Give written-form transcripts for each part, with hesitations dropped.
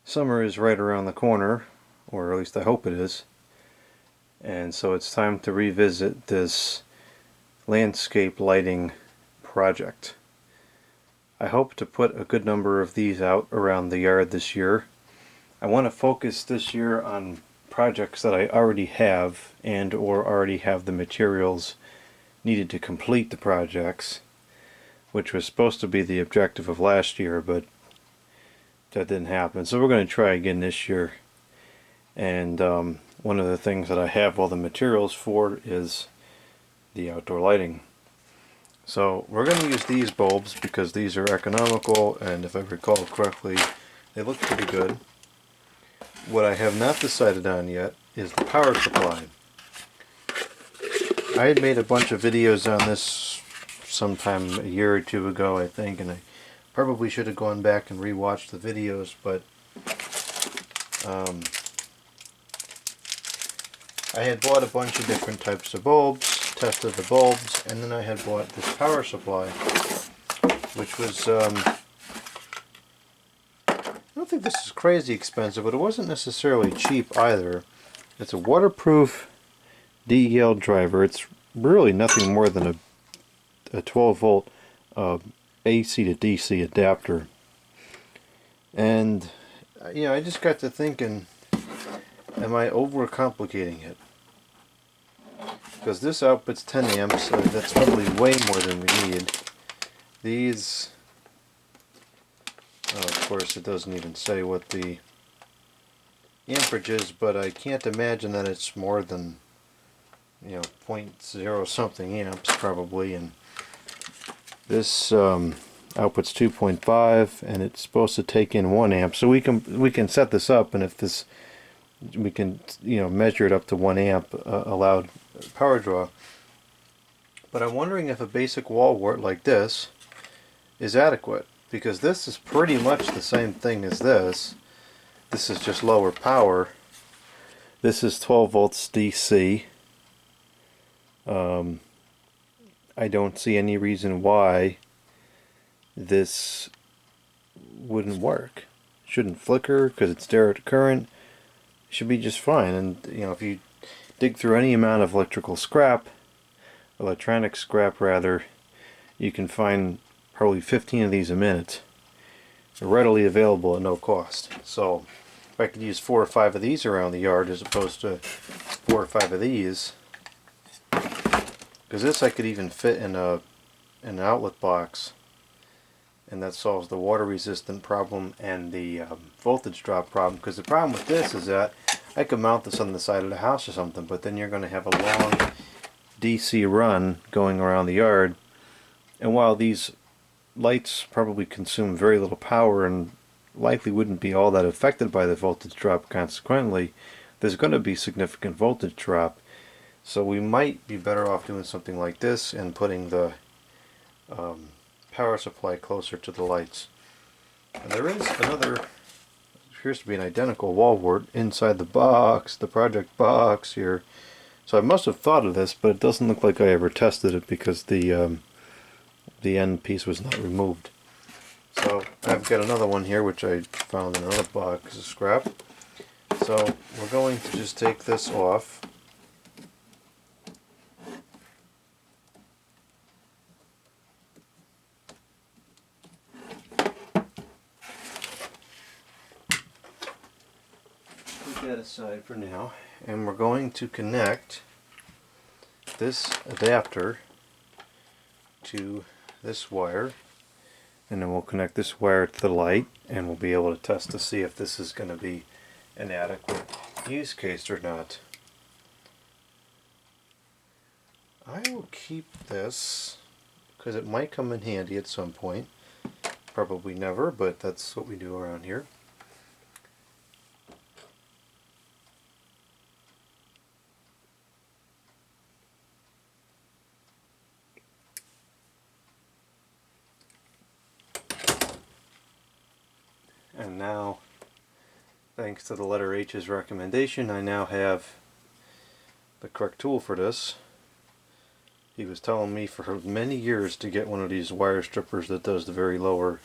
Summer is right around the corner, or at least I hope it is, and so it's time to revisit this landscape lighting project. I hope to put a good number of these out around the yard this year. I want to focus this year on projects that I already have and or already have the materials needed to complete the projects, which was supposed to be the objective of last year, but that didn't happen. So we're going to try again this year. And one of the things that I have all the materials for is the outdoor lighting. So we're going to use these bulbs because these are economical, and if I recall correctly, they look pretty good. What I have not decided on yet is the power supply. I had made a bunch of videos on this sometime a year or two ago, I think, and I probably should have gone back and rewatched the videos, but I had bought a bunch of different types of bulbs, tested the bulbs, and then I had bought this power supply, which was, I don't think this is crazy expensive, but it wasn't necessarily cheap either. It's a waterproof DEL driver. It's really nothing more than a 12 volt AC to DC adapter. And, I just got to thinking, am I overcomplicating it? Because this outputs 10 amps, so that's probably way more than we need. These, of course it doesn't even say what the amperage is, but I can't imagine that it's more than, 0.0 something amps probably, and this outputs 2.5, and it's supposed to take in 1 amp. So we can set this up, and if this, we can measure it up to 1 amp allowed power draw. But I'm wondering if a basic wall wart like this is adequate, because this is pretty much the same thing as this. This is just lower power. This is 12 volts DC. I don't see any reason why this wouldn't work. It shouldn't flicker because it's direct current. It should be just fine. And if you dig through any amount of electronic scrap rather, you can find probably 15 of these a minute. They're readily available at no cost. So if I could use 4 or 5 of these around the yard as opposed to 4 or 5 of these, because this I could even fit in an outlet box, and that solves the water resistant problem and the voltage drop problem. Because the problem with this is that I could mount this on the side of the house or something, but then you're going to have a long DC run going around the yard, and while these lights probably consume very little power and likely wouldn't be all that affected by the voltage drop, consequently there's going to be significant voltage drop. So we might be better off doing something like this and putting the power supply closer to the lights. And there is another, appears to be an identical wall wart inside the box, the project box here. So I must have thought of this, but it doesn't look like I ever tested it because the end piece was not removed. So I've got another one here which I found in another box of scrap. So we're going to just take this off. Put that aside for now, and we're going to connect this adapter to this wire, and then we'll connect this wire to the light, and we'll be able to test to see if this is going to be an adequate use case or not. I will keep this because it might come in handy at some point. Probably never, but that's what we do around here. And now, thanks to the letter H's recommendation, I now have the correct tool for this. He was telling me for many years to get one of these wire strippers that does the very lower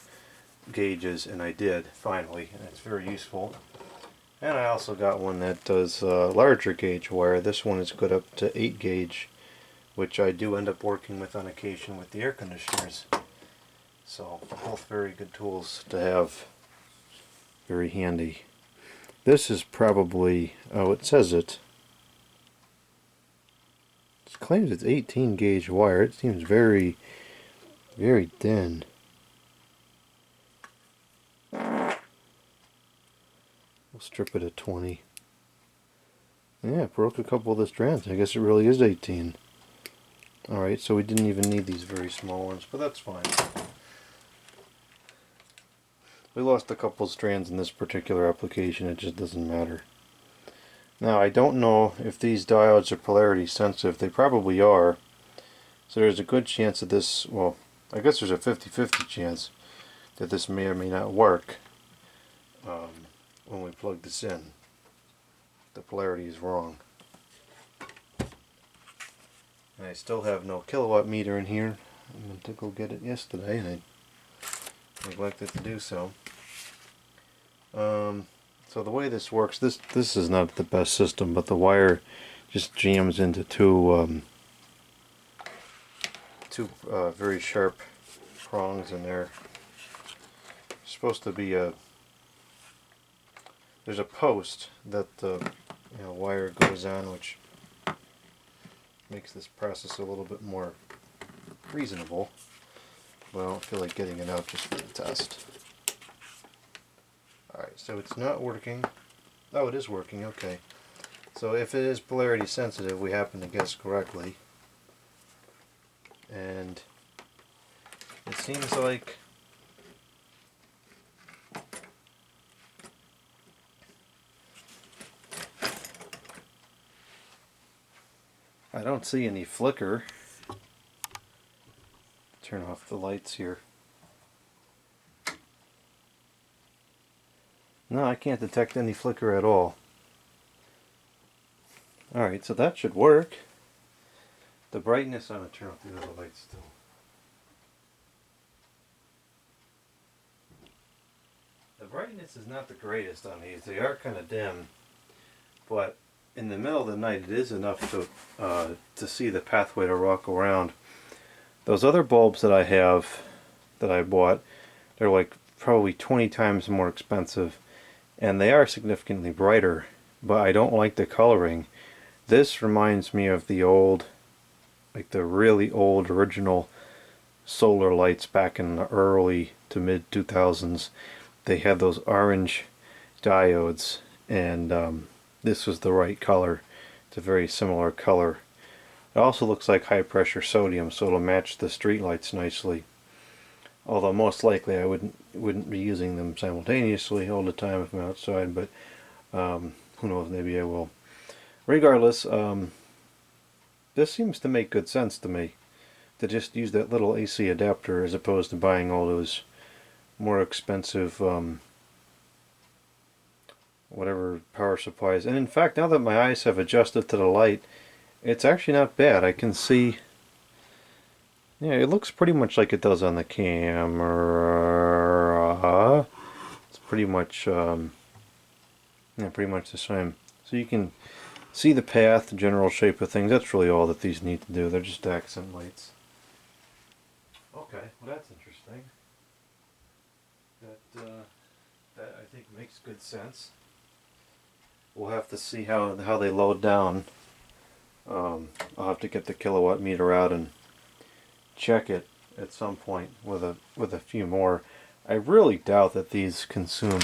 gauges, and I did finally, and it's very useful. And I also got one that does larger gauge wire. This one is good up to 8 gauge, which I do end up working with on occasion with the air conditioners. So both very good tools to have, very handy. This is probably, oh, it says it. It claims it's 18 gauge wire. It seems very, very thin. We'll strip it at 20. Yeah, it broke a couple of the strands. I guess it really is 18. Alright, so we didn't even need these very small ones, but that's fine. We lost a couple of strands in this particular application, it just doesn't matter. Now, I don't know if these diodes are polarity sensitive. They probably are. So there's a good chance that this, well, I guess there's a 50-50 chance that this may or may not work when we plug this in. The polarity is wrong. And I still have no kilowatt meter in here. I meant to go get it yesterday and I neglected to do so. So the way this works, this is not the best system, but the wire just jams into two very sharp prongs in there. There's supposed to be there's a post that the wire goes on, which makes this process a little bit more reasonable. But I don't feel like getting it out just for the test. Alright, so it's not working. Oh, it is working, okay. So if it is polarity sensitive, we happen to guess correctly. And it seems like I don't see any flicker. Turn off the lights here. No, I can't detect any flicker at all. Alright, so that should work. The brightness, I'm going to turn off the other lights still. The brightness is not the greatest on these. They are kind of dim, but in the middle of the night it is enough to see the pathway to walk around. Those other bulbs that I have, that I bought, they're like probably 20 times more expensive, and they are significantly brighter, but I don't like the coloring. This reminds me of the old, like the really old original solar lights back in the early to mid 2000s. They had those orange diodes, and this was the right color. It's a very similar color. It also looks like high pressure sodium, so it'll match the street lights nicely. Although most likely I wouldn't be using them simultaneously all the time if I'm outside, but who knows, maybe I will. Regardless, this seems to make good sense to me, to just use that little AC adapter as opposed to buying all those more expensive whatever power supplies. And in fact, now that my eyes have adjusted to the light, it's actually not bad. I can see, yeah, it looks pretty much like it does on the camera. It's pretty much pretty much the same. So you can see the path, the general shape of things. That's really all that these need to do. They're just accent lights. Okay, well that's interesting. That I think makes good sense. We'll have to see how they load down. I'll have to get the kilowatt meter out and check it at some point with a few more. I really doubt that these consume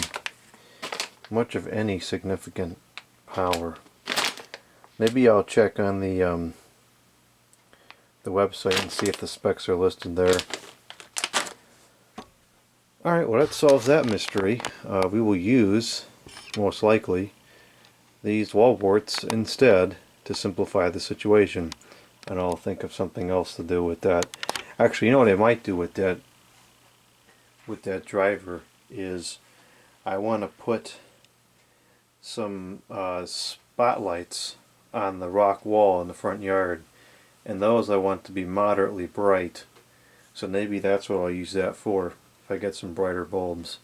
much of any significant power. Maybe I'll check on the website and see if the specs are listed there. Alright, well that solves that mystery. We will use, most likely, these wall warts instead to simplify the situation. And I'll think of something else to do with that. Actually, you know what I might do with that driver is I want to put some spotlights on the rock wall in the front yard, and those I want to be moderately bright. So maybe that's what I'll use that for. if I get some brighter bulbs.